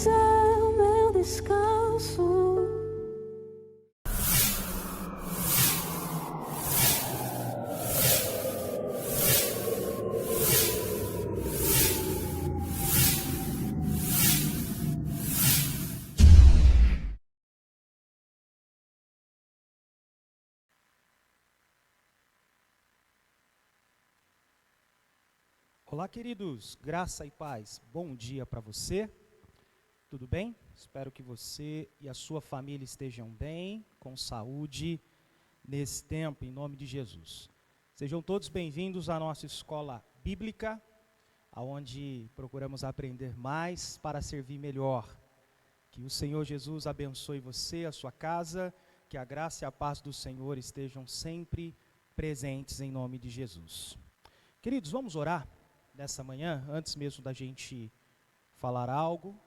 és o meu descanso. Olá, queridos, graça e paz, bom dia para você, tudo bem? Espero que você e a sua família estejam bem, com saúde, nesse tempo, em nome de Jesus. Sejam todos bem-vindos à nossa escola bíblica, onde procuramos aprender mais para servir melhor. Que o Senhor Jesus abençoe você, a sua casa, que a graça e a paz do Senhor estejam sempre presentes em nome de Jesus. Queridos, vamos orar nessa manhã, antes mesmo da gente falar algo.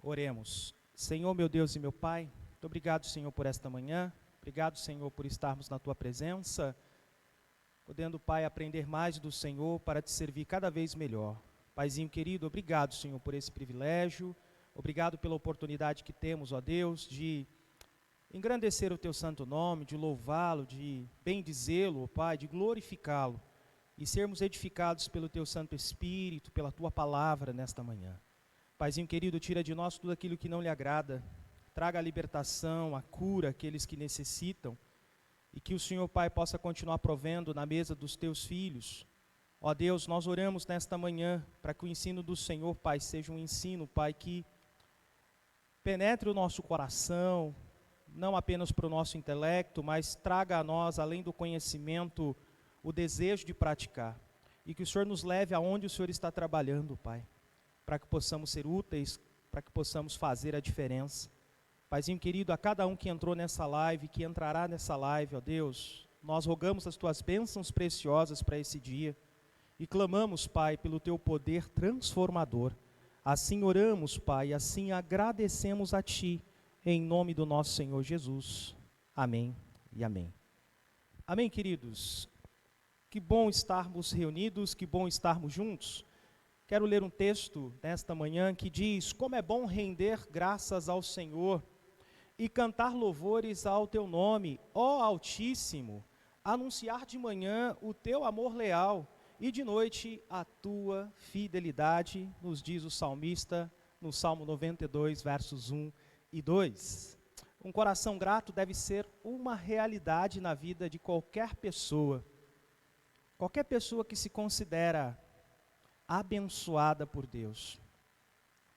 Oremos. Senhor, meu Deus e meu Pai, muito obrigado, Senhor, por esta manhã. Obrigado, Senhor, por estarmos na Tua presença, podendo, Pai, aprender mais do Senhor para Te servir cada vez melhor. Paizinho querido, obrigado, Senhor, por esse privilégio. Obrigado pela oportunidade que temos, ó Deus, de engrandecer o Teu santo nome, de louvá-lo, de bendizê-lo, ó Pai, de glorificá-lo. E sermos edificados pelo Teu Santo Espírito, pela Tua Palavra nesta manhã. Paizinho querido, tira de nós tudo aquilo que não lhe agrada, traga a libertação, a cura àqueles que necessitam, e que o Senhor, Pai, possa continuar provendo na mesa dos Teus filhos. Ó Deus, nós oramos nesta manhã, para que o ensino do Senhor, Pai, seja um ensino, Pai, que penetre o nosso coração, não apenas para o nosso intelecto, mas traga a nós, além do conhecimento, o desejo de praticar, e que o Senhor nos leve aonde o Senhor está trabalhando, Pai, para que possamos ser úteis, para que possamos fazer a diferença. Paizinho querido, a cada um que entrou nessa live, que entrará nessa live, ó Deus, nós rogamos as Tuas bênçãos preciosas para esse dia, e clamamos, Pai, pelo Teu poder transformador. Assim oramos, Pai, assim agradecemos a Ti, em nome do nosso Senhor Jesus. Amém e amém. Amém, queridos. Que bom estarmos reunidos, que bom estarmos juntos. Quero ler um texto nesta manhã que diz: como é bom render graças ao Senhor e cantar louvores ao Teu nome, ó Altíssimo, anunciar de manhã o Teu amor leal e de noite a Tua fidelidade, nos diz o salmista no Salmo 92, versos 1 e 2. Um coração grato deve ser uma realidade na vida de qualquer pessoa. Qualquer pessoa que se considera abençoada por Deus.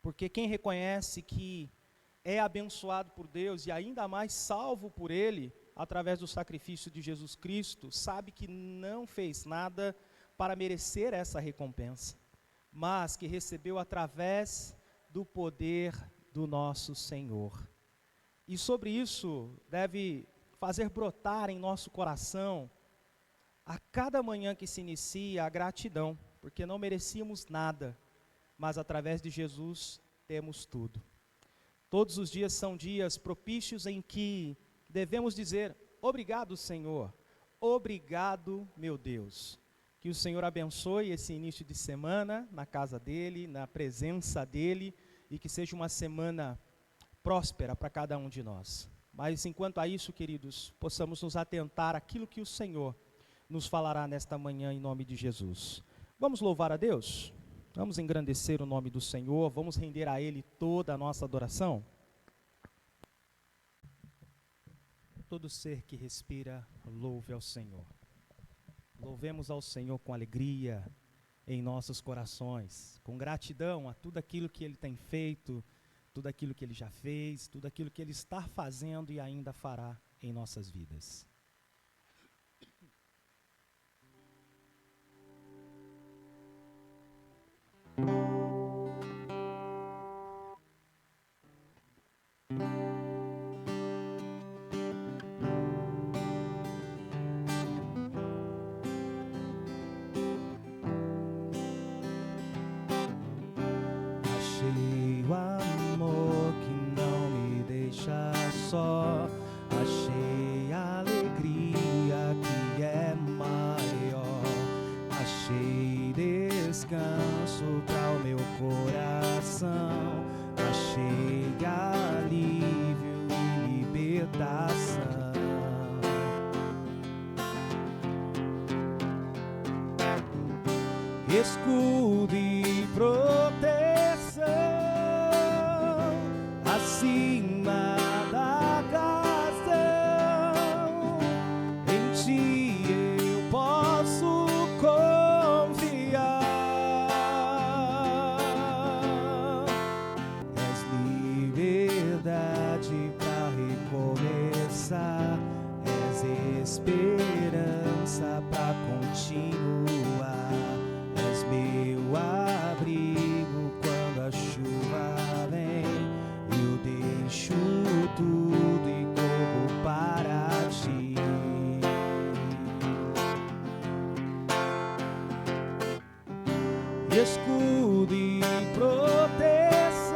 Porque quem reconhece que é abençoado por Deus e ainda mais salvo por Ele, através do sacrifício de Jesus Cristo, sabe que não fez nada para merecer essa recompensa, mas que recebeu através do poder do nosso Senhor. E sobre isso deve fazer brotar em nosso coração, a cada manhã que se inicia, a gratidão, porque não merecíamos nada, mas através de Jesus temos tudo. Todos os dias são dias propícios em que devemos dizer: obrigado, Senhor, obrigado, meu Deus. Que o Senhor abençoe esse início de semana na casa dEle, na presença dEle, e que seja uma semana próspera para cada um de nós. Mas enquanto a isso, queridos, possamos nos atentar àquilo que o Senhor nos falará nesta manhã em nome de Jesus. Vamos louvar a Deus? Vamos engrandecer o nome do Senhor, vamos render a Ele toda a nossa adoração? Todo ser que respira, louve ao Senhor. Louvemos ao Senhor com alegria em nossos corações, com gratidão a tudo aquilo que Ele tem feito, tudo aquilo que Ele já fez, tudo aquilo que Ele está fazendo e ainda fará em nossas vidas. Achei o amor que não me deixa só, achei a alegria escudo e proteção, acima da razão, em ti eu posso confiar. És liberdade pra recomeçar, és esperança pra continuar, és meu abrigo quando a chuva vem. Eu deixo tudo e corro para ti. Escudo e proteção,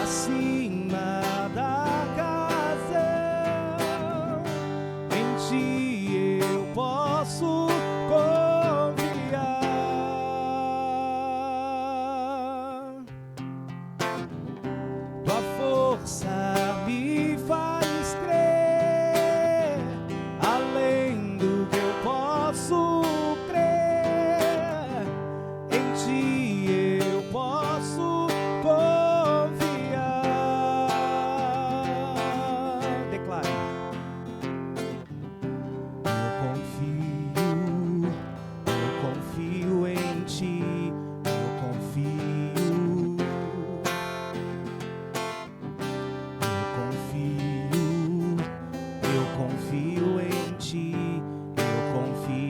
acima da razão, em ti eu posso confiar. Tua força me faz crer, além do que eu posso crer, em ti eu posso confiar. Declare. Eu confio em ti, eu confio. Eu confio em ti, eu confio.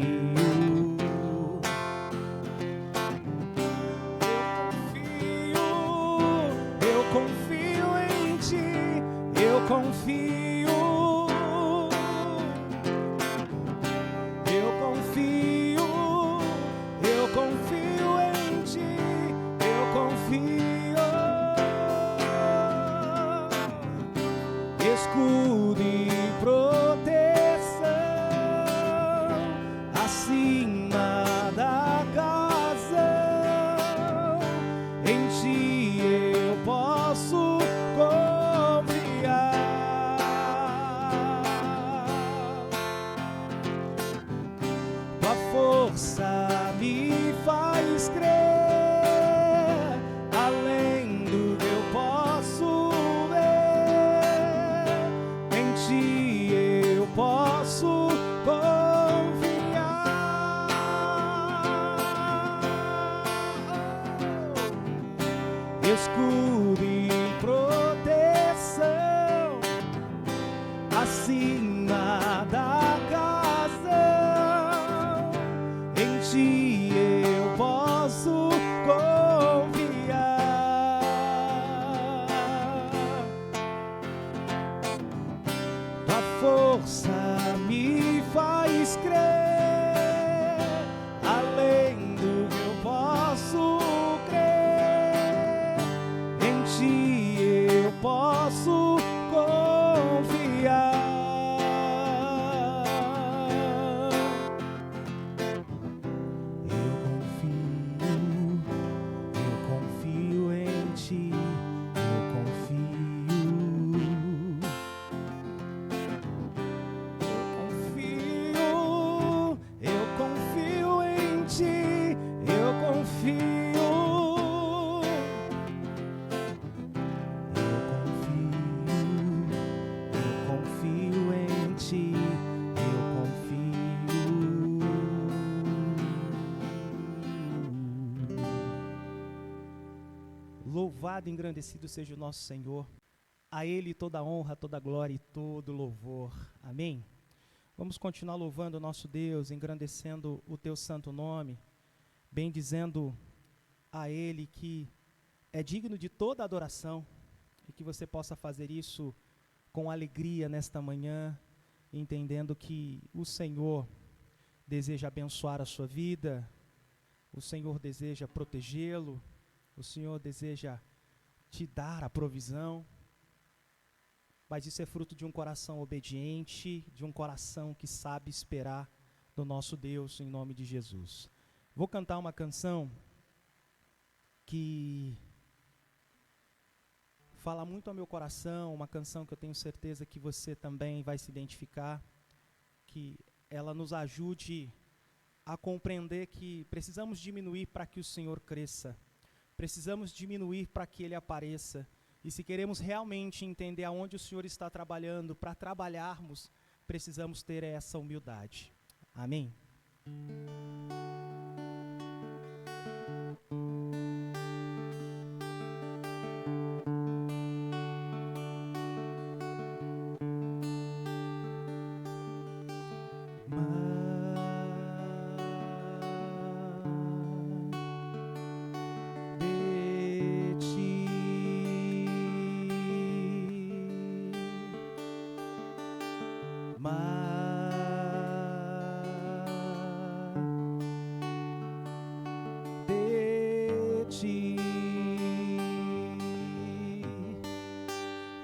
Eu confio em ti, eu confio. Eu confio em ti, eu confio. Escudo e proteção, acima da razão, em ti eu posso confiar. Tua força me faz crer, além do que eu posso ver, em ti eu posso confiar. Escudo e proteção, acima da razão, em ti eu posso confiar. Tua força me faz crer, além do que eu posso crer, em ti eu posso confiar. Eu confio em ti, eu confio. Eu confio em ti, eu confio. Eu confio em ti, eu confio. Louvado e engrandecido seja o nosso Senhor. A Ele toda a honra, toda a glória e todo o louvor. Amém? Vamos continuar louvando o nosso Deus, engrandecendo o teu santo nome, bendizendo a Ele que é digno de toda adoração, e que você possa fazer isso com alegria nesta manhã, entendendo que o Senhor deseja abençoar a sua vida, o Senhor deseja protegê-lo, o Senhor deseja te dar a provisão, mas isso é fruto de um coração obediente, de um coração que sabe esperar do nosso Deus, em nome de Jesus. Vou cantar uma canção que fala muito ao meu coração, uma canção que eu tenho certeza que você também vai se identificar, que ela nos ajude a compreender que precisamos diminuir para que o Senhor cresça. Precisamos diminuir para que Ele apareça. E se queremos realmente entender aonde o Senhor está trabalhando, para trabalharmos, precisamos ter essa humildade. Amém?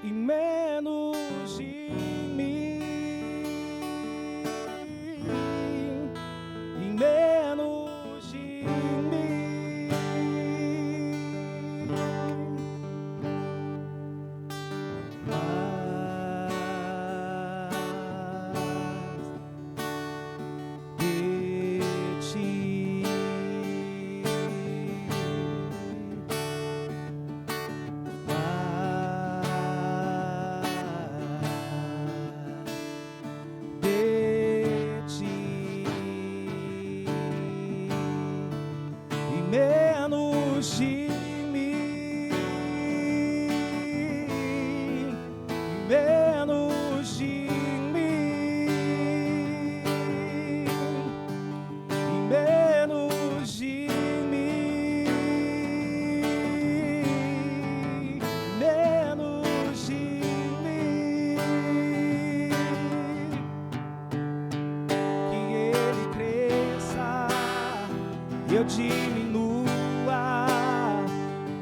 E menos de mim, e menos de mim, menos de mim, menos de mim, menos de mim, menos de mim, que Ele cresça e eu diminua,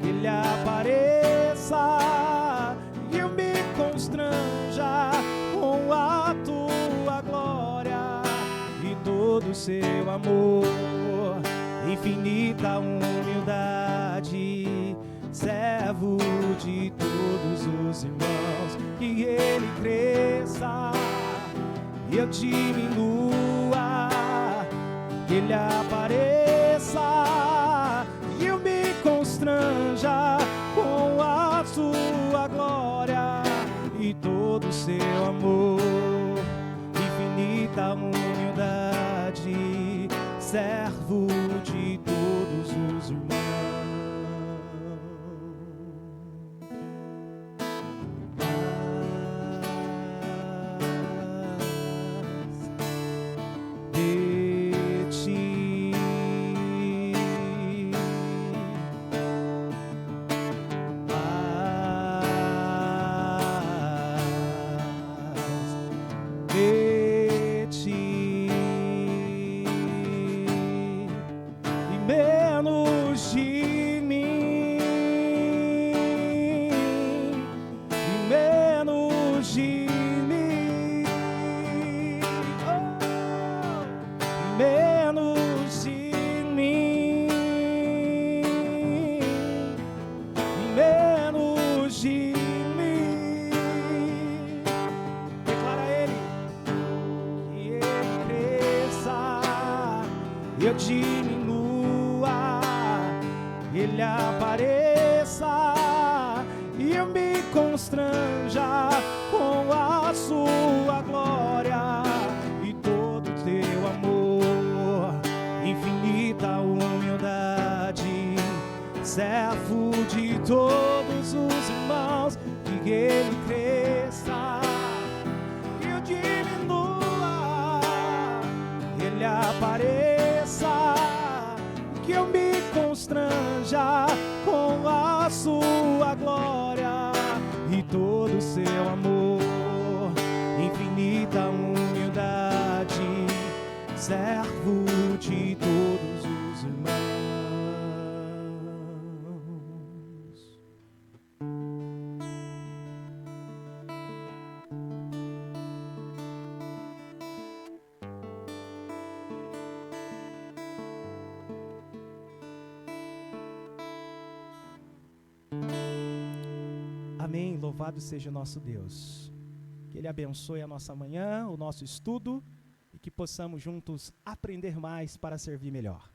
que Ele apareça e eu me constranja com a tua glória e todo o seu amor, infinita humildade, servo de todos os irmãos, que Ele cresça e eu diminua, que Ele apareça e eu me constranja com a sua glória e todo o seu amor, infinita humildade, servo de todos os irmãos. Menos de mim, e menos de mim, menos de mim, menos de mim. Declara Ele, que Ele cresça, eu diminua, Ele apareça e eu me constranja com a sua glória e todo o teu amor, infinita humildade, servo de todos os irmãos, que Ele cresça e eu diminua, Ele apareça, que eu me constranja com a sua glória e todo o seu amor, infinita humildade, servo de todos os irmãos. Amém, louvado seja o nosso Deus. Que Ele abençoe a nossa manhã, o nosso estudo, e que possamos juntos aprender mais para servir melhor.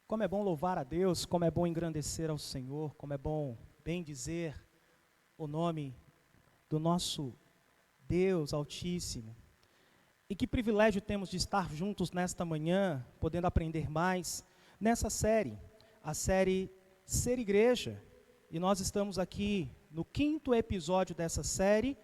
Como é bom louvar a Deus, como é bom engrandecer ao Senhor, como é bom bendizer o nome do nosso Deus Altíssimo. E que privilégio temos de estar juntos nesta manhã, podendo aprender mais nessa série, a série Ser Igreja. E nós estamos aqui no 5º episódio dessa série,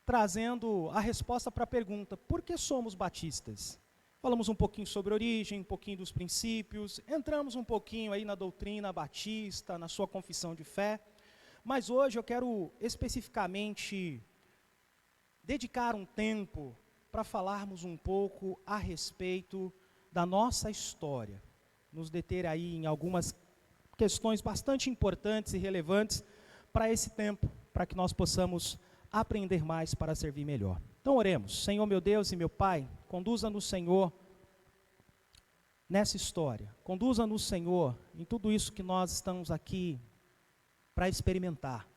trazendo a resposta para a pergunta: por que somos batistas? Falamos um pouquinho sobre origem, um pouquinho dos princípios, entramos um pouquinho aí na doutrina batista, na sua confissão de fé, mas hoje eu quero especificamente dedicar um tempo para falarmos um pouco a respeito da nossa história, nos deter aí em algumas questões bastante importantes e relevantes para esse tempo, para que nós possamos aprender mais para servir melhor. Então oremos. Senhor meu Deus e meu Pai, conduza-nos, Senhor, nessa história. Conduza-nos, Senhor, em tudo isso que nós estamos aqui para experimentar,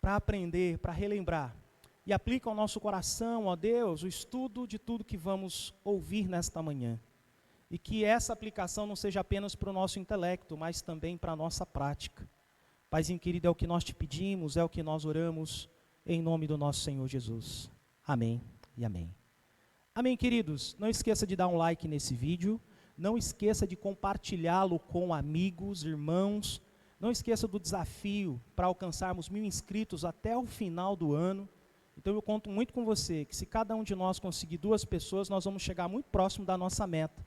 para aprender, para relembrar. E aplica ao nosso coração, ó Deus, o estudo de tudo que vamos ouvir nesta manhã. E que essa aplicação não seja apenas para o nosso intelecto, mas também para a nossa prática. Paizinho querido, é o que nós te pedimos, é o que nós oramos, em nome do nosso Senhor Jesus. Amém e amém. Amém, queridos. Não esqueça de dar um like nesse vídeo. Não esqueça de compartilhá-lo com amigos, irmãos. Não esqueça do desafio para alcançarmos 1000 inscritos até o final do ano. Então eu conto muito com você, que se cada um de nós conseguir 2 pessoas, nós vamos chegar muito próximo da nossa meta.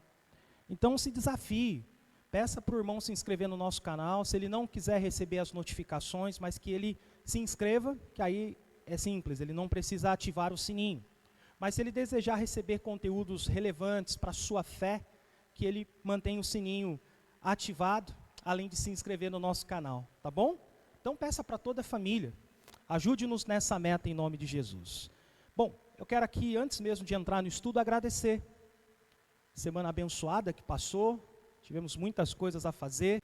Então se desafie, peça para o irmão se inscrever no nosso canal, se ele não quiser receber as notificações, mas que ele se inscreva, que aí é simples, ele não precisa ativar o sininho. Mas se ele desejar receber conteúdos relevantes para a sua fé, que ele mantenha o sininho ativado, além de se inscrever no nosso canal, tá bom? Então peça para toda a família, ajude-nos nessa meta em nome de Jesus. Bom, eu quero aqui, antes mesmo de entrar no estudo, agradecer. Semana abençoada que passou, tivemos muitas coisas a fazer,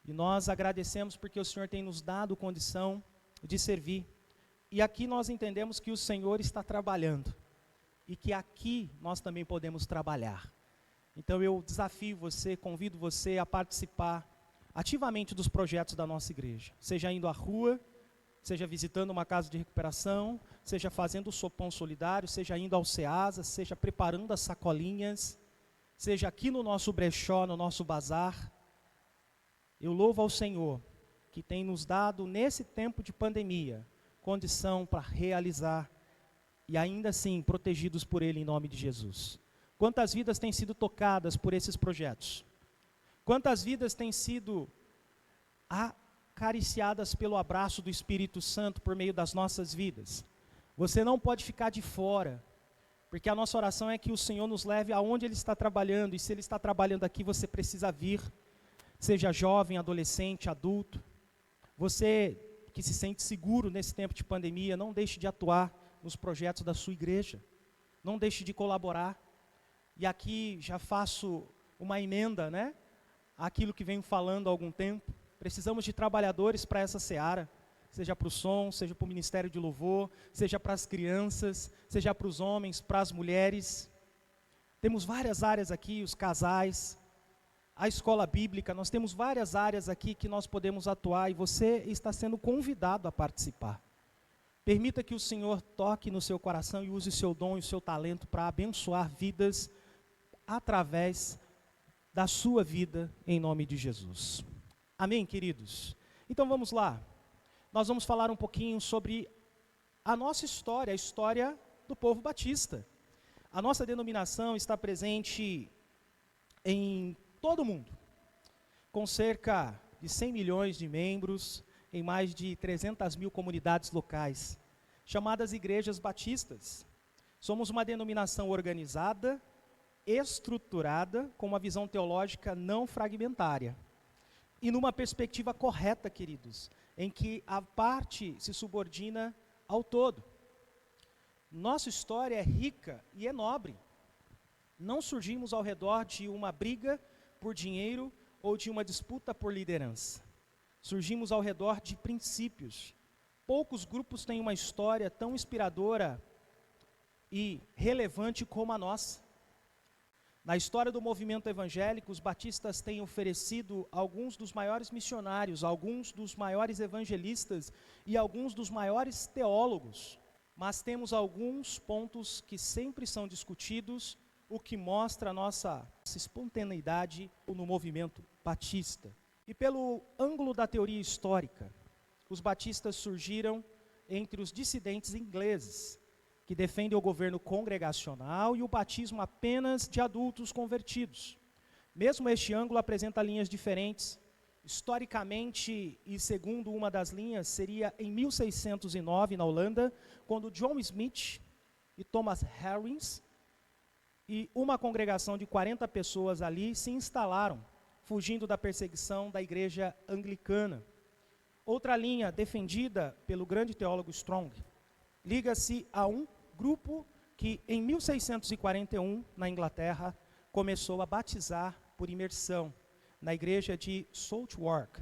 e nós agradecemos porque o Senhor tem nos dado condição de servir. E aqui nós entendemos que o Senhor está trabalhando, e que aqui nós também podemos trabalhar. Então eu desafio você, convido você a participar ativamente dos projetos da nossa igreja, seja indo à rua, seja visitando uma casa de recuperação, seja fazendo o sopão solidário, seja indo ao SEASA, seja preparando as sacolinhas, seja aqui no nosso brechó, no nosso bazar. Eu louvo ao Senhor, que tem nos dado, nesse tempo de pandemia, condição para realizar, e ainda assim, protegidos por Ele em nome de Jesus. Quantas vidas têm sido tocadas por esses projetos? Quantas vidas têm sido acariciadas pelo abraço do Espírito Santo por meio das nossas vidas? Você não pode ficar de fora, porque a nossa oração é que o Senhor nos leve aonde Ele está trabalhando, e se Ele está trabalhando aqui, você precisa vir, seja jovem, adolescente, adulto. Você que se sente seguro nesse tempo de pandemia, não deixe de atuar nos projetos da sua igreja, não deixe de colaborar. E aqui já faço uma emenda, né, àquilo que venho falando há algum tempo. Precisamos de trabalhadores para essa seara, seja para o som, seja para o ministério de louvor, seja para as crianças, seja para os homens, para as mulheres. Temos várias áreas aqui, os casais, a escola bíblica, nós temos várias áreas aqui que nós podemos atuar, e você está sendo convidado a participar. Permita que o Senhor toque no seu coração e use o seu dom e o seu talento para abençoar vidas através da sua vida, em nome de Jesus. Amém, queridos? Então vamos lá. Nós vamos falar um pouquinho sobre a nossa história, a história do povo batista. A nossa denominação está presente em todo o mundo, com cerca de 100 milhões de membros, em mais de 300 mil comunidades locais, chamadas igrejas batistas. Somos uma denominação organizada, estruturada, com uma visão teológica não fragmentária. E numa perspectiva correta, queridos, em que a parte se subordina ao todo. Nossa história é rica e é nobre. Não surgimos ao redor de uma briga por dinheiro ou de uma disputa por liderança. Surgimos ao redor de princípios. Poucos grupos têm uma história tão inspiradora e relevante como a nossa. Na história do movimento evangélico, os batistas têm oferecido alguns dos maiores missionários, alguns dos maiores evangelistas e alguns dos maiores teólogos. Mas temos alguns pontos que sempre são discutidos, o que mostra a nossa espontaneidade no movimento batista. E pelo ângulo da teoria histórica, os batistas surgiram entre os dissidentes ingleses, que defendem o governo congregacional e o batismo apenas de adultos convertidos. Mesmo este ângulo apresenta linhas diferentes. Historicamente, e segundo uma das linhas, seria em 1609, na Holanda, quando John Smith e Thomas Harris e uma congregação de 40 pessoas ali se instalaram, fugindo da perseguição da igreja anglicana. Outra linha, defendida pelo grande teólogo Strong, liga-se a um grupo que em 1641, na Inglaterra, começou a batizar por imersão, na igreja de Southwark.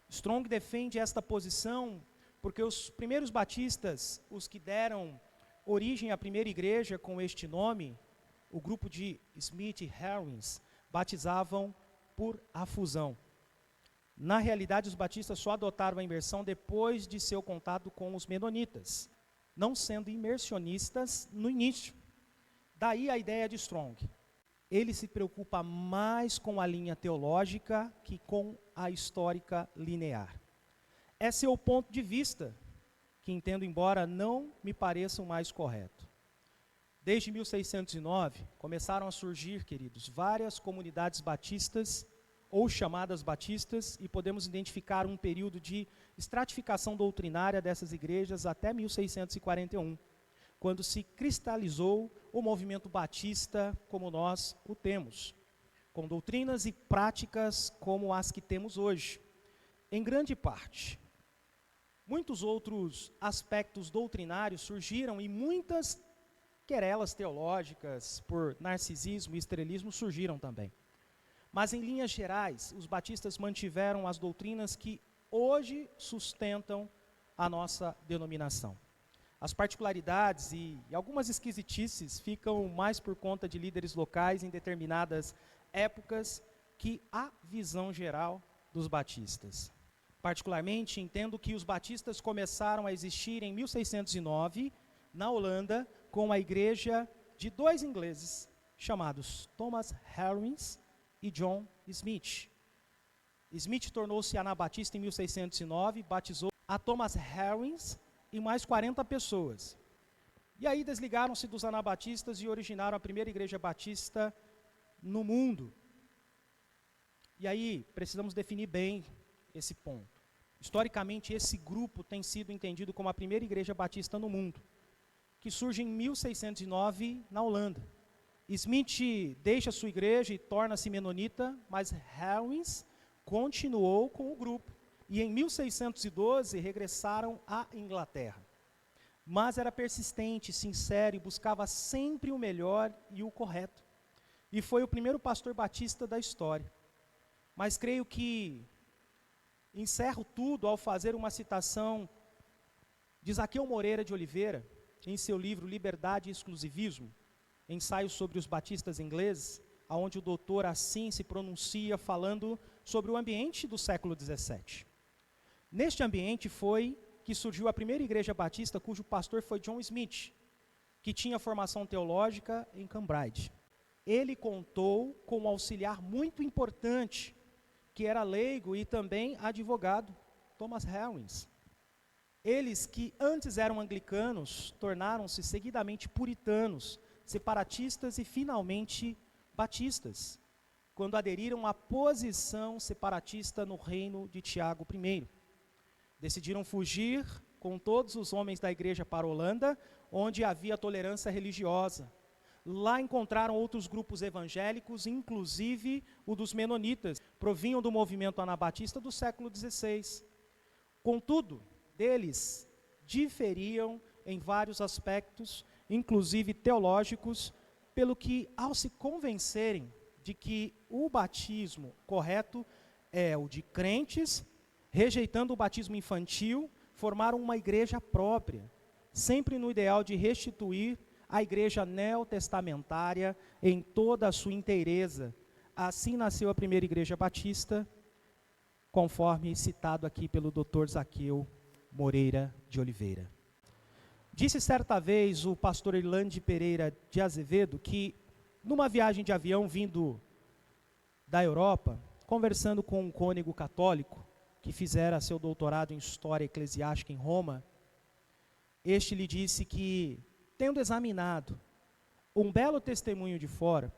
Strong defende esta posição porque os primeiros batistas, os que deram origem à primeira igreja com este nome, o grupo de Smith e Harris, batizavam por afusão. Na realidade, os batistas só adotaram a imersão depois de seu contato com os menonitas, não sendo imersionistas no início. Daí a ideia de Strong. Ele se preocupa mais com a linha teológica que com a histórica linear. Esse é o ponto de vista que entendo, embora não me pareça o mais correto. Desde 1609, começaram a surgir, queridos, várias comunidades batistas ou chamadas batistas, e podemos identificar um período de estratificação doutrinária dessas igrejas até 1641, quando se cristalizou o movimento batista como nós o temos, com doutrinas e práticas como as que temos hoje. Em grande parte, muitos outros aspectos doutrinários surgiram e muitas querelas teológicas por narcisismo e estrelismo surgiram também. Mas, em linhas gerais, os batistas mantiveram as doutrinas que hoje sustentam a nossa denominação. As particularidades e algumas esquisitices ficam mais por conta de líderes locais em determinadas épocas que a visão geral dos batistas. Particularmente, entendo que os batistas começaram a existir em 1609, na Holanda, com a igreja de dois ingleses, chamados Thomas Harris e John Smith. Smith tornou-se anabatista em 1609, batizou a Thomas Harris e mais 40 pessoas. E aí desligaram-se dos anabatistas e originaram a primeira igreja batista no mundo. E aí precisamos definir bem esse ponto. Historicamente, esse grupo tem sido entendido como a primeira igreja batista no mundo, que surge em 1609 na Holanda. Smith deixa sua igreja e torna-se menonita, mas Harris continuou com o grupo. E em 1612 regressaram à Inglaterra. Mas era persistente, sincero e buscava sempre o melhor e o correto. E foi o primeiro pastor batista da história. Mas creio que encerro tudo ao fazer uma citação de Zaqueu Moreira de Oliveira, em seu livro Liberdade e Exclusivismo, ensaio sobre os batistas ingleses, onde o doutor assim se pronuncia falando sobre o ambiente do século XVII. Neste ambiente foi que surgiu a primeira igreja batista, cujo pastor foi John Smith, que tinha formação teológica em Cambridge. Ele contou com um auxiliar muito importante, que era leigo e também advogado, Thomas Harris. Eles que antes eram anglicanos, tornaram-se seguidamente puritanos, separatistas e finalmente batistas, quando aderiram à posição separatista no reino de Tiago I. Decidiram fugir com todos os homens da igreja para a Holanda, onde havia tolerância religiosa. Lá encontraram outros grupos evangélicos, inclusive o dos menonitas, provinham do movimento anabatista do século XVI. Contudo, deles diferiam em vários aspectos, inclusive teológicos, pelo que, ao se convencerem de que o batismo correto é o de crentes, rejeitando o batismo infantil, formaram uma igreja própria, sempre no ideal de restituir a igreja neotestamentária em toda a sua inteireza. Assim nasceu a primeira igreja batista, conforme citado aqui pelo Dr. Zaqueu Moreira de Oliveira. Disse certa vez o pastor Irlande Pereira de Azevedo que, numa viagem de avião vindo da Europa, conversando com um cônego católico que fizera seu doutorado em História Eclesiástica em Roma, este lhe disse que, tendo examinado um belo testemunho de fora,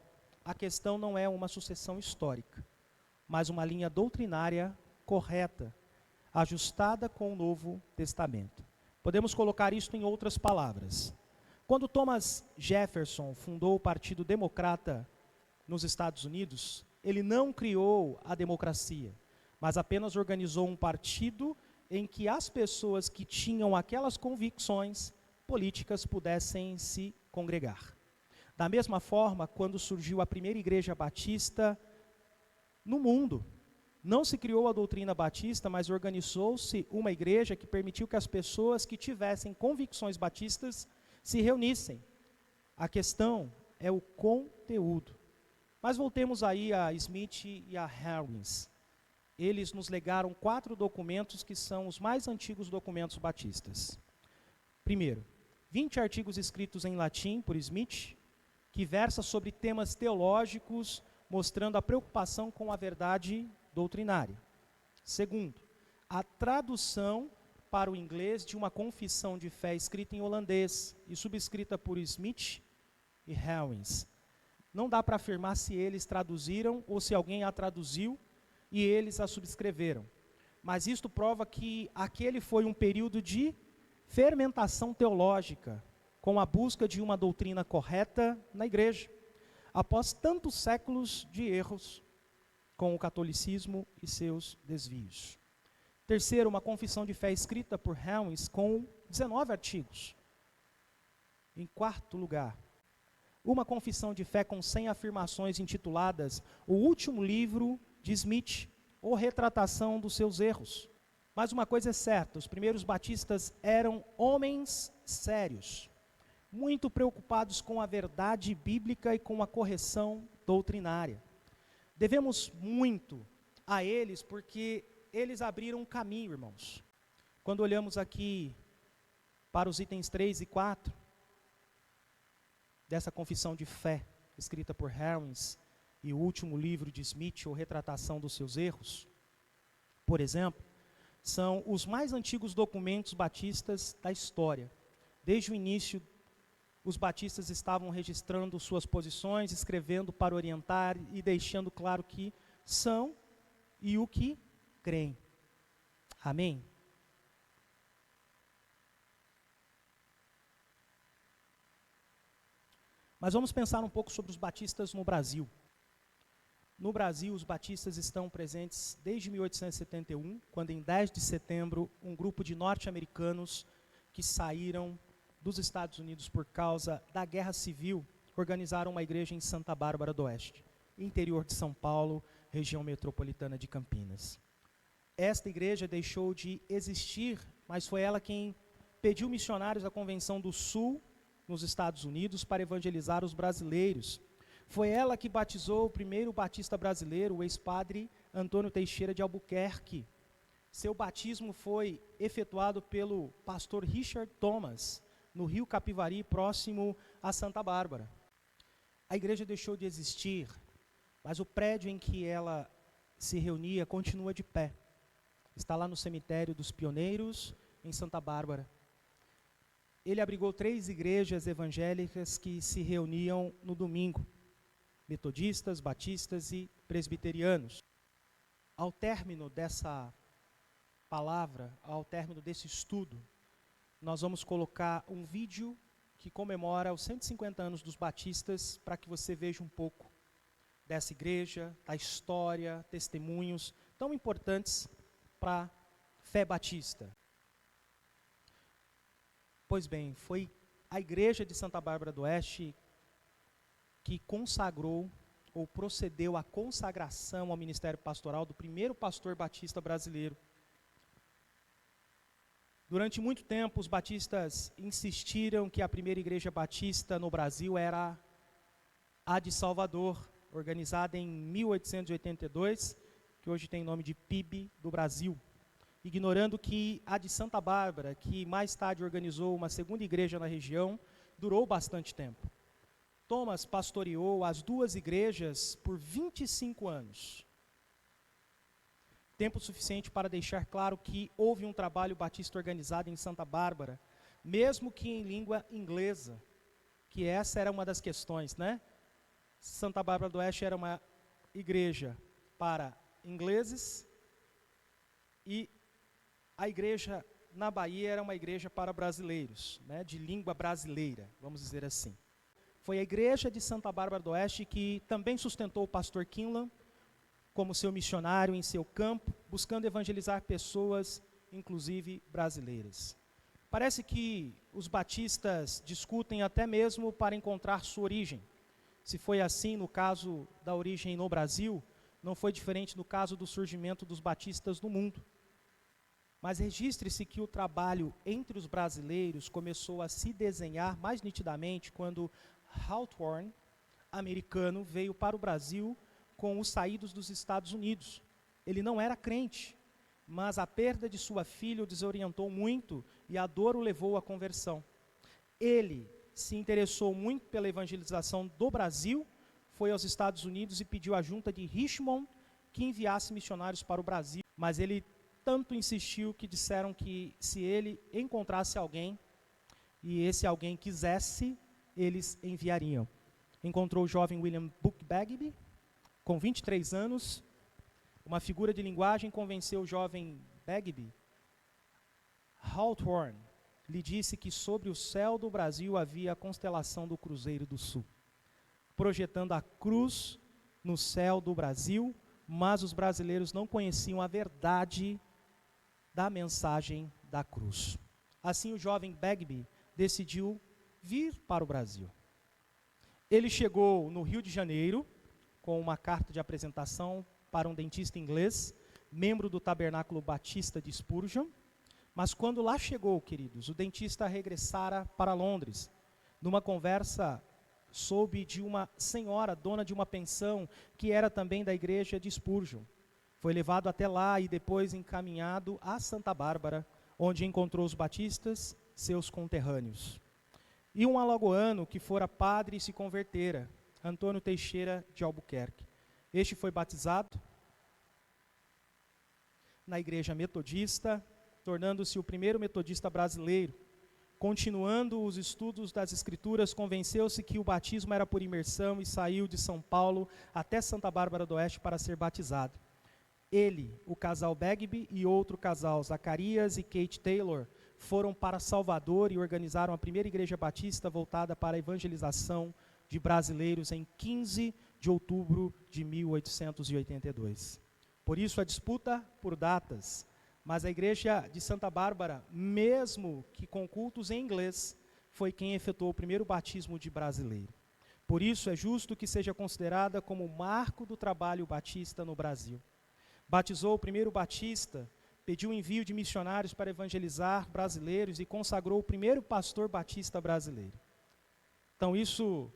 a questão não é uma sucessão histórica, mas uma linha doutrinária correta, ajustada com o Novo Testamento. Podemos colocar isto em outras palavras. Quando Thomas Jefferson fundou o Partido Democrata nos Estados Unidos, ele não criou a democracia, mas apenas organizou um partido em que as pessoas que tinham aquelas convicções políticas pudessem se congregar. Da mesma forma, quando surgiu a primeira igreja batista no mundo, não se criou a doutrina batista, mas organizou-se uma igreja que permitiu que as pessoas que tivessem convicções batistas se reunissem. A questão é o conteúdo. Mas voltemos aí a Smith e a Hewins. Eles nos legaram 4 documentos que são os mais antigos documentos batistas. Primeiro, 20 artigos escritos em latim por Smith, que versa sobre temas teológicos, mostrando a preocupação com a verdade doutrinária. Segundo, a tradução para o inglês de uma confissão de fé escrita em holandês e subscrita por Smith e Hewins. Não dá para afirmar se eles traduziram ou se alguém a traduziu e eles a subscreveram. Mas isto prova que aquele foi um período de fermentação teológica, com a busca de uma doutrina correta na igreja, após tantos séculos de erros com o catolicismo e seus desvios. Terceiro, uma confissão de fé escrita por Hewins com 19 artigos. Em quarto lugar, uma confissão de fé com 100 afirmações intituladas O Último Livro de Smith, ou Retratação dos Seus Erros. Mas uma coisa é certa, os primeiros batistas eram homens sérios, muito preocupados com a verdade bíblica e com a correção doutrinária. Devemos muito a eles porque eles abriram um caminho, irmãos. Quando olhamos aqui para os itens 3 e 4 dessa confissão de fé, escrita por Hewins, e o último livro de Smith, ou Retratação dos Seus Erros, por exemplo, são os mais antigos documentos batistas da história. Desde o início, os batistas estavam registrando suas posições, escrevendo para orientar e deixando claro que são e o que creem. Amém? Mas vamos pensar um pouco sobre os batistas no Brasil. No Brasil, os batistas estão presentes desde 1871, quando em 10 de setembro, um grupo de norte-americanos que saíram dos Estados Unidos por causa da Guerra Civil, organizaram uma igreja em Santa Bárbara do Oeste, interior de São Paulo, região metropolitana de Campinas. Esta igreja deixou de existir, mas foi ela quem pediu missionários à Convenção do Sul, nos Estados Unidos, para evangelizar os brasileiros. Foi ela que batizou o primeiro batista brasileiro, o ex-padre Antônio Teixeira de Albuquerque. Seu batismo foi efetuado pelo pastor Richard Thomas, no Rio Capivari, próximo a Santa Bárbara. A igreja deixou de existir, mas o prédio em que ela se reunia continua de pé. Está lá no cemitério dos Pioneiros, em Santa Bárbara. Ele abrigou 3 igrejas evangélicas que se reuniam no domingo: metodistas, batistas e presbiterianos. Ao término dessa palavra, ao término desse estudo, nós vamos colocar um vídeo que comemora os 150 anos dos batistas, para que você veja um pouco dessa igreja, da história, testemunhos tão importantes para a fé batista. Pois bem, foi a igreja de Santa Bárbara do Oeste que consagrou ou procedeu à consagração ao ministério pastoral do primeiro pastor batista brasileiro, Durante muito tempo, os batistas insistiram que a primeira igreja batista no Brasil era a de Salvador, organizada em 1882, que hoje tem nome de PIB do Brasil, ignorando que a de Santa Bárbara, que mais tarde organizou uma segunda igreja na região, durou bastante tempo. Thomas pastoreou as duas igrejas por 25 anos. Tempo suficiente para deixar claro que houve um trabalho batista organizado em Santa Bárbara, mesmo que em língua inglesa, que essa era uma das questões, né? Santa Bárbara do Oeste era uma igreja para ingleses e a igreja na Bahia era uma igreja para brasileiros, né? De língua brasileira, vamos dizer assim. Foi a igreja de Santa Bárbara do Oeste que também sustentou o pastor Kinlan como seu missionário em seu campo, buscando evangelizar pessoas, inclusive brasileiras. Parece que os batistas discutem até mesmo para encontrar sua origem. Se foi assim no caso da origem no Brasil, não foi diferente no caso do surgimento dos batistas no mundo. Mas registre-se que o trabalho entre os brasileiros começou a se desenhar mais nitidamente quando Hawthorne, americano, veio para o Brasil com os saídos dos Estados Unidos. Ele não era crente, mas a perda de sua filha o desorientou muito e a dor o levou à conversão. Ele se interessou muito pela evangelização do Brasil, foi aos Estados Unidos e pediu à junta de Richmond que enviasse missionários para o Brasil, mas ele tanto insistiu que disseram que se ele encontrasse alguém e esse alguém quisesse, eles enviariam. Encontrou o jovem William Book Bagby, com 23 anos, uma figura de linguagem convenceu o jovem Bagby. Hawthorne lhe disse que sobre o céu do Brasil havia a constelação do Cruzeiro do Sul, projetando a cruz no céu do Brasil, mas os brasileiros não conheciam a verdade da mensagem da cruz. Assim, o jovem Bagby decidiu vir para o Brasil. Ele chegou no Rio de Janeiro com uma carta de apresentação para um dentista inglês, membro do Tabernáculo Batista de Spurgeon, mas quando lá chegou, queridos, o dentista regressara para Londres. Numa conversa, soube de uma senhora, dona de uma pensão, que era também da igreja de Spurgeon. Foi levado até lá e depois encaminhado a Santa Bárbara, onde encontrou os batistas, seus conterrâneos. E um alagoano que fora padre e se convertera, Antônio Teixeira de Albuquerque. Este foi batizado na igreja metodista, tornando-se o primeiro metodista brasileiro. Continuando os estudos das Escrituras, convenceu-se que o batismo era por imersão e saiu de São Paulo até Santa Bárbara do Oeste para ser batizado. Ele, o casal Bagby e outro casal, Zacarias e Kate Taylor, foram para Salvador e organizaram a primeira igreja batista voltada para a evangelização de brasileiros em 15 de outubro de 1882. Por isso a disputa por datas, mas a igreja de Santa Bárbara, mesmo que com cultos em inglês, foi quem efetuou o primeiro batismo de brasileiro. Por isso é justo que seja considerada como o marco do trabalho batista no Brasil. Batizou o primeiro batista, pediu o envio de missionários para evangelizar brasileiros e consagrou o primeiro pastor batista brasileiro. Então isso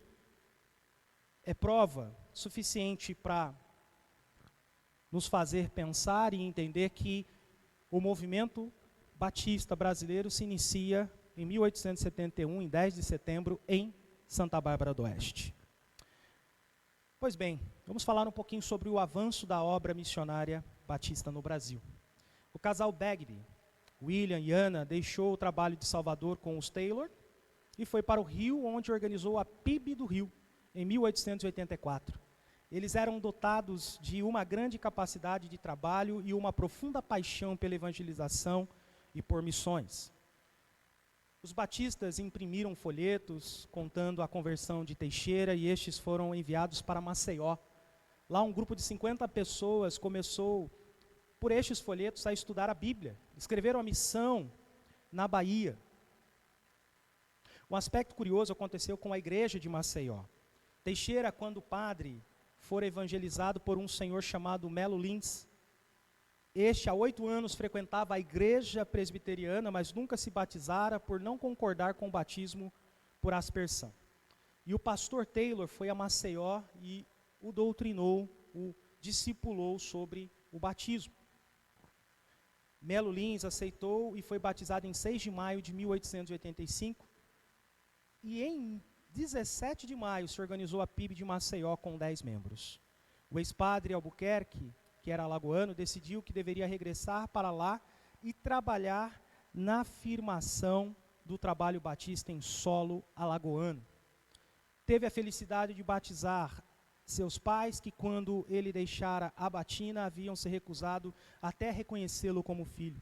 é prova suficiente para nos fazer pensar e entender que o movimento batista brasileiro se inicia em 1871, em 10 de setembro, em Santa Bárbara do Oeste. Pois bem, vamos falar um pouquinho sobre o avanço da obra missionária batista no Brasil. O casal Bagby, William e Ana, deixou o trabalho de Salvador com os Taylor e foi para o Rio, onde organizou a PIB do Rio, em 1884. Eles eram dotados de uma grande capacidade de trabalho e uma profunda paixão pela evangelização e por missões. Os batistas imprimiram folhetos contando a conversão de Teixeira e estes foram enviados para Maceió. Lá um grupo de 50 pessoas começou, por estes folhetos, a estudar a Bíblia. Escreveram a missão na Bahia. Um aspecto curioso aconteceu com a igreja de Maceió. Teixeira, quando padre, fora evangelizado por um senhor chamado Melo Lins. Este, há 8 anos, frequentava a igreja presbiteriana, mas nunca se batizara por não concordar com o batismo por aspersão. E o pastor Taylor foi a Maceió e o doutrinou, o discipulou sobre o batismo. Melo Lins aceitou e foi batizado em 6 de maio de 1885. E em 17 de maio se organizou a PIB de Maceió com 10 membros. O ex-padre Albuquerque, que era alagoano, decidiu que deveria regressar para lá e trabalhar na afirmação do trabalho batista em solo alagoano. Teve a felicidade de batizar seus pais, que quando ele deixara a batina, haviam se recusado até reconhecê-lo como filho.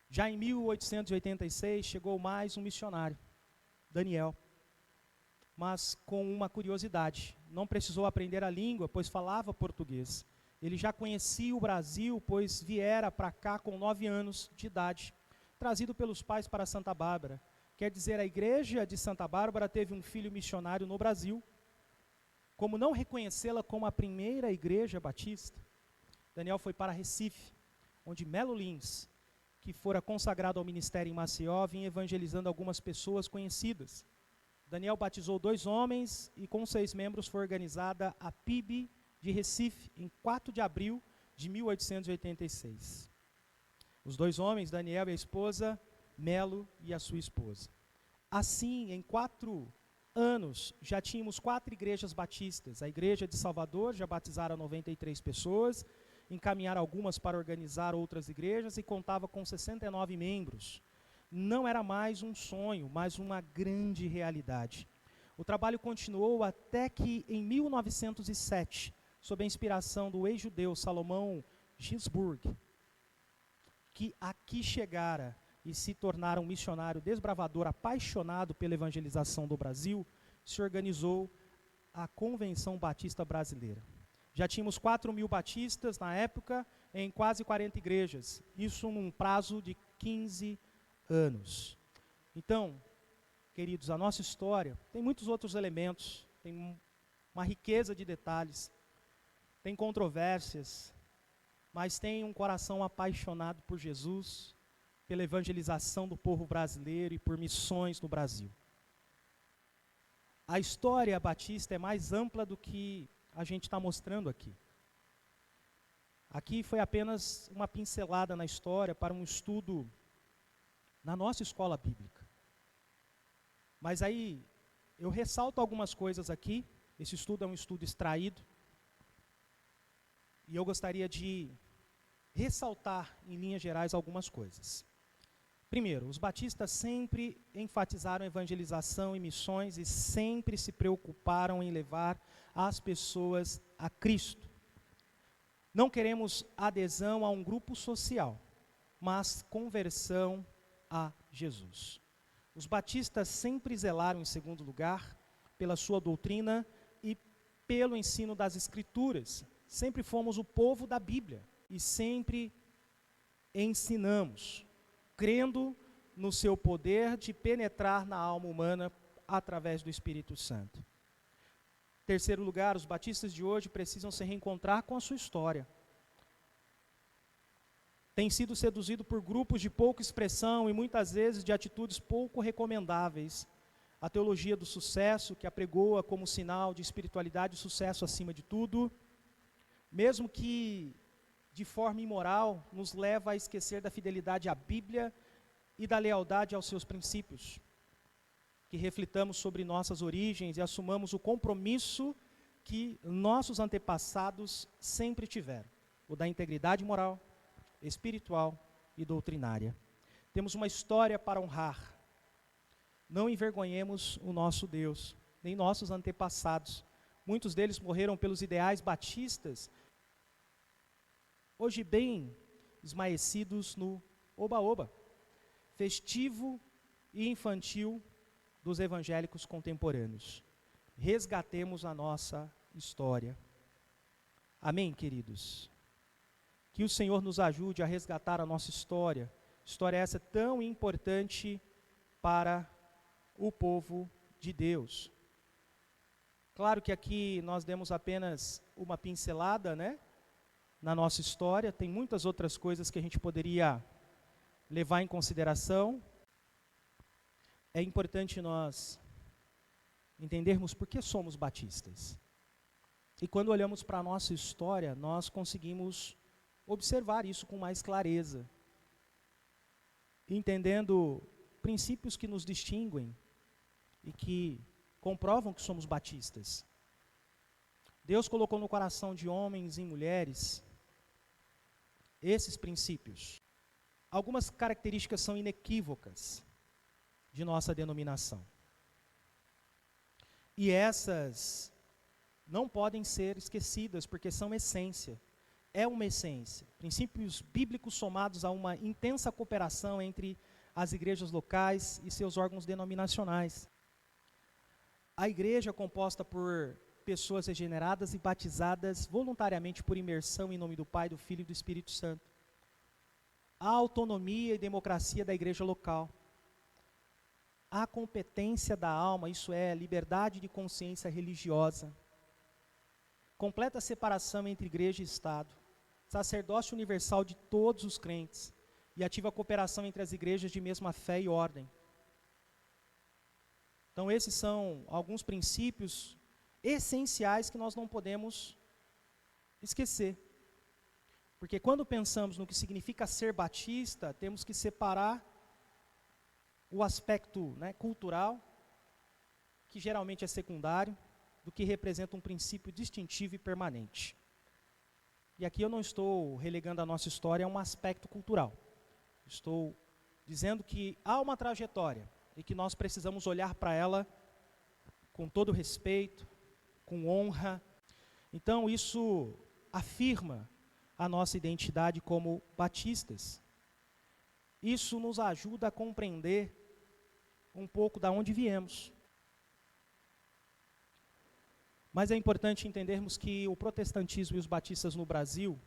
Já em 1886, chegou mais um missionário, Daniel, mas com uma curiosidade. Não precisou aprender a língua, pois falava português. Ele já conhecia o Brasil, pois viera para cá com 9 anos de idade, trazido pelos pais para Santa Bárbara. Quer dizer, a igreja de Santa Bárbara teve um filho missionário no Brasil. Como não reconhecê-la como a primeira igreja batista, Daniel foi para Recife, onde Melo Lins, que fora consagrado ao ministério em Maceió, vinha evangelizando algumas pessoas conhecidas. Daniel batizou 2 homens e com 6 membros foi organizada a PIB de Recife, em 4 de abril de 1886. Os 2 homens, Daniel e a esposa, Melo e a sua esposa. Assim, em 4 anos, já tínhamos 4 igrejas batistas. A igreja de Salvador já batizara 93 pessoas, encaminharam algumas para organizar outras igrejas e contava com 69 membros. Não era mais um sonho, mas uma grande realidade. O trabalho continuou até que, em 1907, sob a inspiração do ex-judeu Salomão Ginzburg, que aqui chegara e se tornara um missionário desbravador apaixonado pela evangelização do Brasil, se organizou a Convenção Batista Brasileira. Já tínhamos 4.000 batistas na época, em quase 40 igrejas, isso num prazo de 15 anos. Então, queridos, a nossa história tem muitos outros elementos, tem uma riqueza de detalhes, tem controvérsias, mas tem um coração apaixonado por Jesus, pela evangelização do povo brasileiro e por missões no Brasil. A história batista é mais ampla do que a gente está mostrando aqui. Aqui foi apenas uma pincelada na história para um estudo na nossa escola bíblica. Mas aí eu ressalto algumas coisas aqui. Esse estudo é um estudo extraído. E eu gostaria de ressaltar, em linhas gerais, algumas coisas. Primeiro, os batistas sempre enfatizaram evangelização e missões e sempre se preocuparam em levar as pessoas a Cristo. Não queremos adesão a um grupo social, mas conversão a Jesus. Os batistas sempre zelaram, em segundo lugar, pela sua doutrina e pelo ensino das Escrituras. Sempre fomos o povo da Bíblia e sempre ensinamos, crendo no seu poder de penetrar na alma humana através do Espírito Santo. Terceiro lugar, os batistas de hoje precisam se reencontrar com a sua história. Tem sido seduzido por grupos de pouca expressão e muitas vezes de atitudes pouco recomendáveis. A teologia do sucesso, que apregoa como sinal de espiritualidade e sucesso acima de tudo, mesmo que de forma imoral, nos leva a esquecer da fidelidade à Bíblia e da lealdade aos seus princípios. Que reflitamos sobre nossas origens e assumamos o compromisso que nossos antepassados sempre tiveram, o da integridade moral, espiritual e doutrinária. Temos uma história para honrar. Não envergonhemos o nosso Deus, nem nossos antepassados. Muitos deles morreram pelos ideais batistas, hoje bem esmaecidos no oba-oba, festivo e infantil dos evangélicos contemporâneos. Resgatemos a nossa história. Amém, queridos? Que o Senhor nos ajude a resgatar a nossa história. História essa tão importante para o povo de Deus. Claro que aqui nós demos apenas uma pincelada, né? na nossa história, tem muitas outras coisas que a gente poderia levar em consideração. É importante nós entendermos por que somos batistas. E quando olhamos para a nossa história, nós conseguimos observar isso com mais clareza, entendendo princípios que nos distinguem e que comprovam que somos batistas. Deus colocou no coração de homens e mulheres esses princípios. Algumas características são inequívocas de nossa denominação. E essas não podem ser esquecidas, porque são essência. É uma essência. Princípios bíblicos somados a uma intensa cooperação entre as igrejas locais e seus órgãos denominacionais. A igreja é composta por pessoas regeneradas e batizadas voluntariamente por imersão em nome do Pai, do Filho e do Espírito Santo. A autonomia e democracia da igreja local. A competência da alma, isso é, liberdade de consciência religiosa. Completa separação entre igreja e Estado. Sacerdócio universal de todos os crentes. E ativa cooperação entre as igrejas de mesma fé e ordem. Então esses são alguns princípios essenciais que nós não podemos esquecer. Porque quando pensamos no que significa ser batista, temos que separar o aspecto, cultural, que geralmente é secundário, do que representa um princípio distintivo e permanente. E aqui eu não estou relegando a nossa história a um aspecto cultural. Estou dizendo que há uma trajetória e que nós precisamos olhar para ela com todo respeito, com honra. Então isso afirma a nossa identidade como batistas. Isso nos ajuda a compreender um pouco de onde viemos. Mas é importante entendermos que o protestantismo e os batistas no Brasil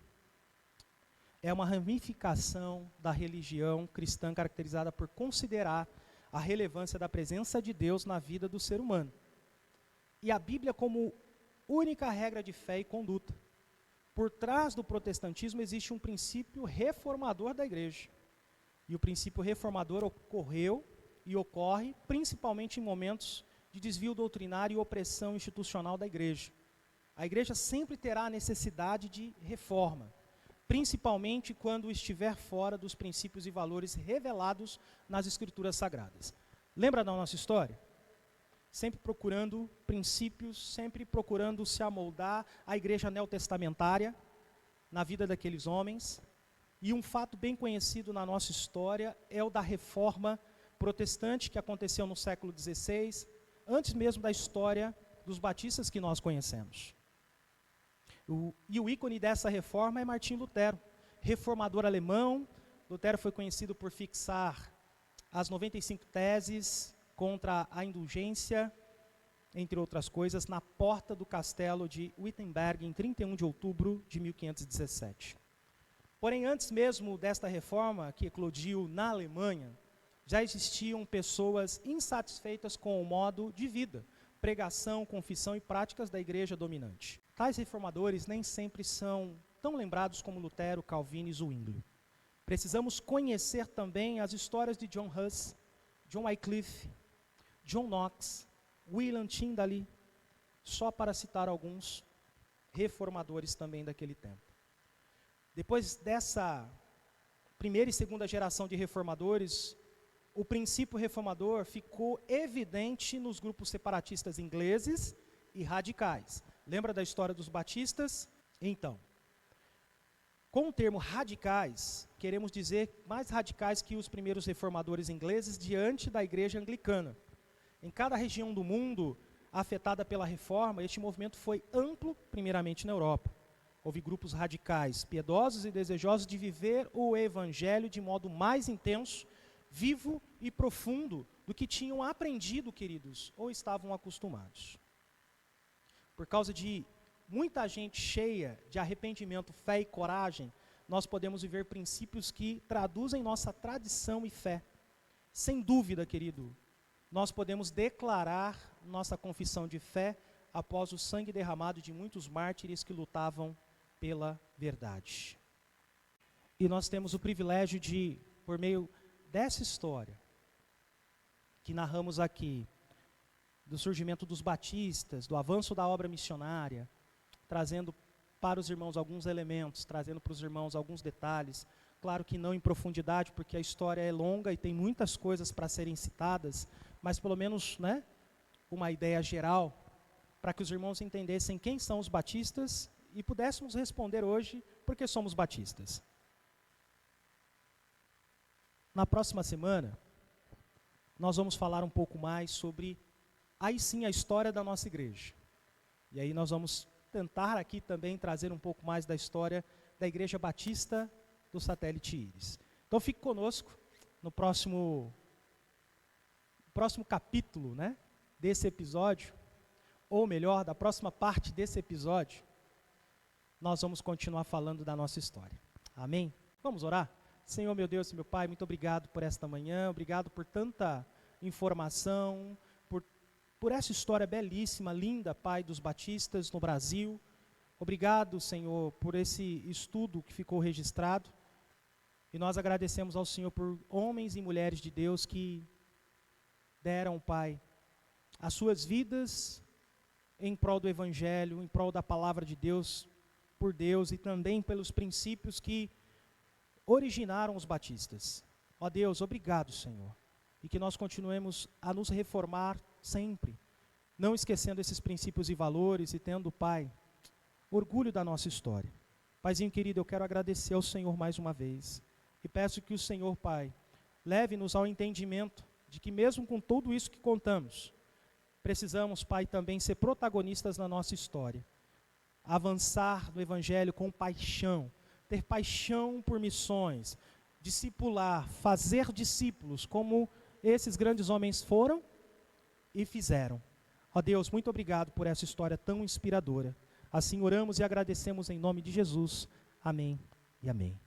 é uma ramificação da religião cristã caracterizada por considerar a relevância da presença de Deus na vida do ser humano. E a Bíblia como única regra de fé e conduta. Por trás do protestantismo existe um princípio reformador da igreja. E o princípio reformador ocorreu e ocorre principalmente em momentos de desvio doutrinário e opressão institucional da igreja. A igreja sempre terá a necessidade de reforma, principalmente quando estiver fora dos princípios e valores revelados nas Escrituras Sagradas. Lembra da nossa história? Sempre procurando princípios, sempre procurando se amoldar à igreja neotestamentária, na vida daqueles homens. E um fato bem conhecido na nossa história é o da reforma protestante que aconteceu no século XVI, antes mesmo da história dos batistas que nós conhecemos. E o ícone dessa reforma é Martinho Lutero, reformador alemão. Lutero foi conhecido por fixar as 95 teses contra a indulgência, entre outras coisas, na porta do castelo de Wittenberg, em 31 de outubro de 1517. Porém, antes mesmo desta reforma, que eclodiu na Alemanha, já existiam pessoas insatisfeitas com o modo de vida, pregação, confissão e práticas da igreja dominante. Tais reformadores nem sempre são tão lembrados como Lutero, Calvino e Zwinglio. Precisamos conhecer também as histórias de John Huss, John Wycliffe, John Knox, William Tyndale, só para citar alguns reformadores também daquele tempo. Depois dessa primeira e segunda geração de reformadores, o princípio reformador ficou evidente nos grupos separatistas ingleses e radicais. Lembra da história dos batistas? Então, com o termo radicais, queremos dizer mais radicais que os primeiros reformadores ingleses diante da igreja anglicana. Em cada região do mundo afetada pela reforma, este movimento foi amplo, primeiramente na Europa. Houve grupos radicais, piedosos e desejosos de viver o evangelho de modo mais intenso, vivo e profundo do que tinham aprendido, queridos, ou estavam acostumados. Por causa de muita gente cheia de arrependimento, fé e coragem, nós podemos viver princípios que traduzem nossa tradição e fé. Sem dúvida, querido, nós podemos declarar nossa confissão de fé após o sangue derramado de muitos mártires que lutavam pela verdade. E nós temos o privilégio de, por meio dessa história que narramos aqui, do surgimento dos batistas, do avanço da obra missionária, trazendo para os irmãos alguns elementos, trazendo para os irmãos alguns detalhes, claro que não em profundidade, porque a história é longa e tem muitas coisas para serem citadas, mas pelo menos, né, uma ideia geral, para que os irmãos entendessem quem são os batistas e pudéssemos responder hoje por que somos batistas. Na próxima semana, nós vamos falar um pouco mais sobre, aí sim, a história da nossa igreja. E aí nós vamos tentar aqui também trazer um pouco mais da história da Igreja Batista do Satélite Íris. Então fique conosco no próximo capítulo, né, desse episódio, ou melhor, da próxima parte desse episódio, nós vamos continuar falando da nossa história. Amém? Vamos orar? Senhor, meu Deus e meu Pai, muito obrigado por esta manhã, obrigado por tanta informação, por essa história belíssima, linda, Pai, dos batistas no Brasil. Obrigado, Senhor, por esse estudo que ficou registrado. E nós agradecemos ao Senhor por homens e mulheres de Deus que deram, Pai, as suas vidas em prol do Evangelho, em prol da palavra de Deus, por Deus e também pelos princípios que originaram os batistas. Ó Deus, obrigado, Senhor. E que nós continuemos a nos reformar sempre, não esquecendo esses princípios e valores e tendo, Pai, orgulho da nossa história. Paizinho querido, eu quero agradecer ao Senhor mais uma vez. E peço que o Senhor, Pai, leve-nos ao entendimento de que mesmo com tudo isso que contamos, precisamos, Pai, também ser protagonistas na nossa história. Avançar no Evangelho com paixão, ter paixão por missões, discipular, fazer discípulos, como esses grandes homens foram e fizeram. Ó Deus, muito obrigado por essa história tão inspiradora. Assim oramos e agradecemos em nome de Jesus. Amém e amém.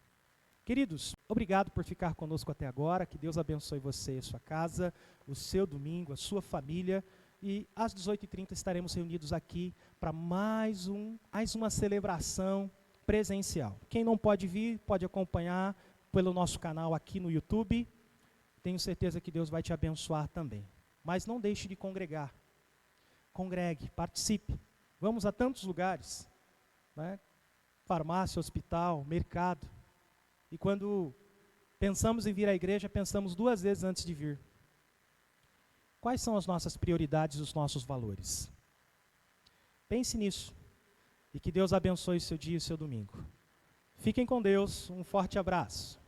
Queridos, obrigado por ficar conosco até agora. Que Deus abençoe você e a sua casa, o seu domingo, a sua família. E às 18h30 estaremos reunidos aqui para mais uma celebração presencial. Quem não pode vir, pode acompanhar pelo nosso canal aqui no YouTube. Tenho certeza que Deus vai te abençoar também. Mas não deixe de congregar. Congregue, participe. Vamos a tantos lugares, né? Farmácia, hospital, mercado. E quando pensamos em vir à igreja, pensamos 2 vezes antes de vir. Quais são as nossas prioridades e os nossos valores? Pense nisso. E que Deus abençoe o seu dia e o seu domingo. Fiquem com Deus. Um forte abraço.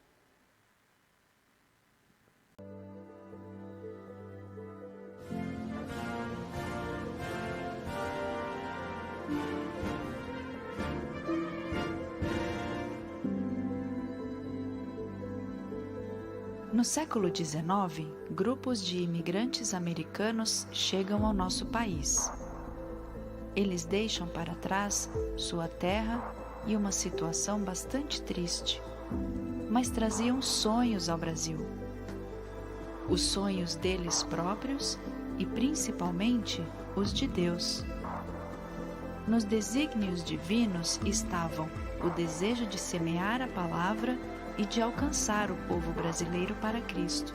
No século XIX, grupos de imigrantes americanos chegam ao nosso país. Eles deixam para trás sua terra e uma situação bastante triste, mas traziam sonhos ao Brasil. Os sonhos deles próprios e principalmente os de Deus. Nos desígnios divinos estavam o desejo de semear a palavra e de alcançar o povo brasileiro para Cristo.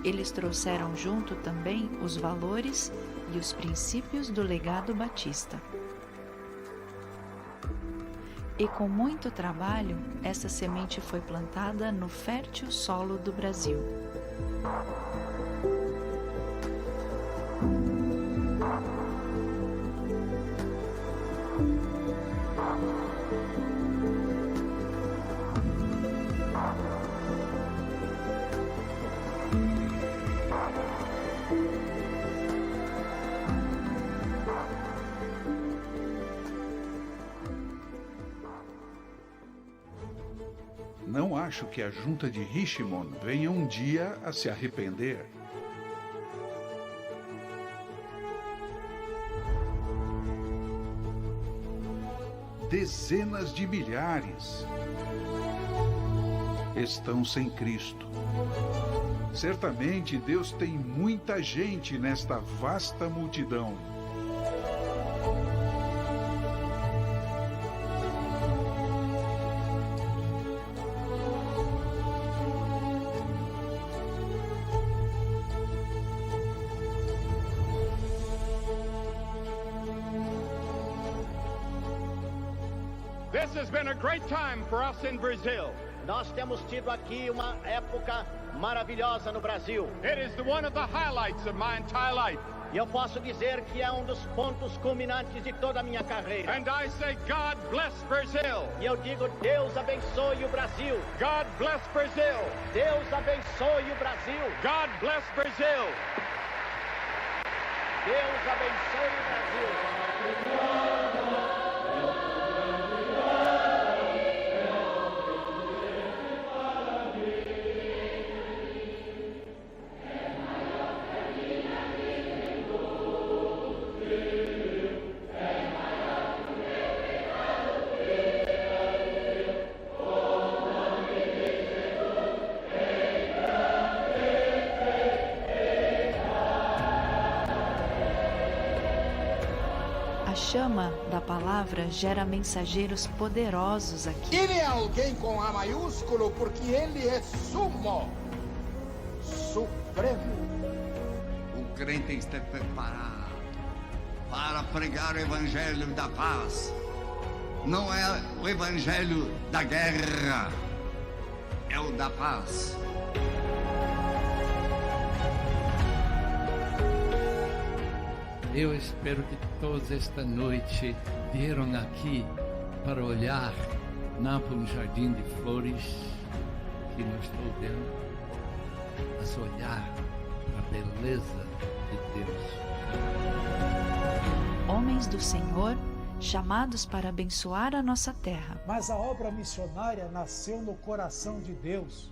Eles trouxeram junto também os valores e os princípios do legado batista. E com muito trabalho, essa semente foi plantada no fértil solo do Brasil. Não acho que a junta de Richmond venha um dia a se arrepender. Dezenas de milhares estão sem Cristo. Certamente Deus tem muita gente nesta vasta multidão. This has been a great time for us in Brazil. Nós temos tido aqui uma época maravilhosa no Brasil. It is one of the highlights of my entire life. E eu posso dizer que é um dos pontos culminantes de toda a minha carreira. And I say, God bless Brazil. E eu digo, Deus abençoe o Brasil. God bless Brazil. Deus abençoe o Brasil. God bless Brazil. Deus abençoe o Brasil. A chama da palavra gera mensageiros poderosos aqui. Ele é alguém com A maiúsculo porque ele é sumo, supremo. O crente está preparado para pregar o evangelho da paz. Não é o evangelho da guerra, é o da paz. Eu espero que todos esta noite vieram aqui para olhar, não para um jardim de flores que não estou vendo, mas olhar para a beleza de Deus. Homens do Senhor, chamados para abençoar a nossa terra. Mas a obra missionária nasceu no coração de Deus,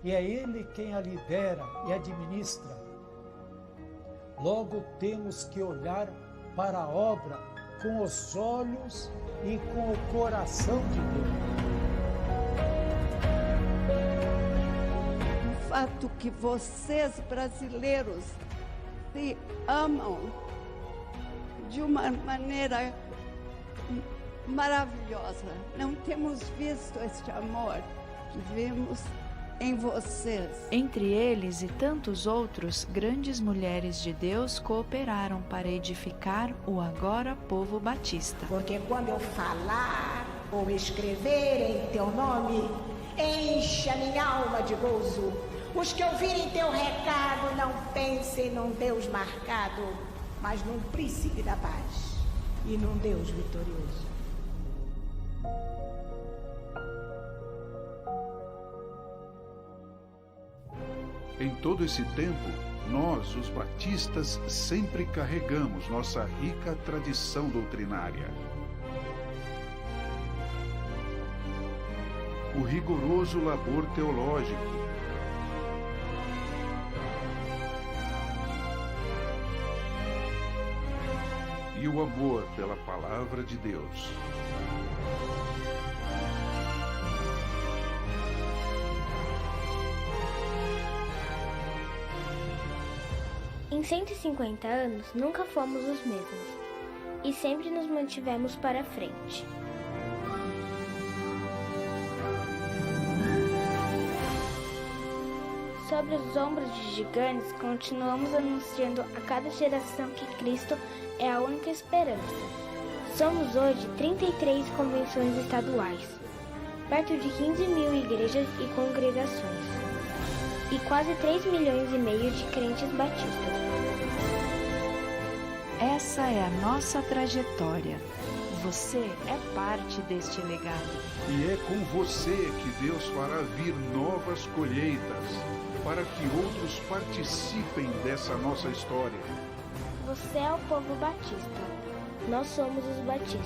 e é Ele quem a lidera e administra. Logo temos que olhar para a obra com os olhos e com o coração de Deus. O fato que vocês brasileiros se amam de uma maneira maravilhosa. Não temos visto este amor que vemos em vocês. Entre eles e tantos outros, grandes mulheres de Deus cooperaram para edificar o agora povo batista. Porque quando eu falar ou escrever em teu nome, enche a minha alma de gozo. Os que ouvirem teu recado não pensem num Deus marcado, mas num príncipe da paz e num Deus vitorioso. Em todo esse tempo, nós, os batistas, sempre carregamos nossa rica tradição doutrinária. O rigoroso labor teológico, e o amor pela palavra de Deus. Em 150 anos, nunca fomos os mesmos, e sempre nos mantivemos para frente. Sobre os ombros de gigantes, continuamos anunciando a cada geração que Cristo é a única esperança. Somos hoje 33 convenções estaduais, perto de 15 mil igrejas e congregações, e quase 3,5 milhões de crentes batistas. Essa é a nossa trajetória. Você é parte deste legado. E é com você que Deus fará vir novas colheitas, para que outros participem dessa nossa história. Você é o povo batista. Nós somos os batistas.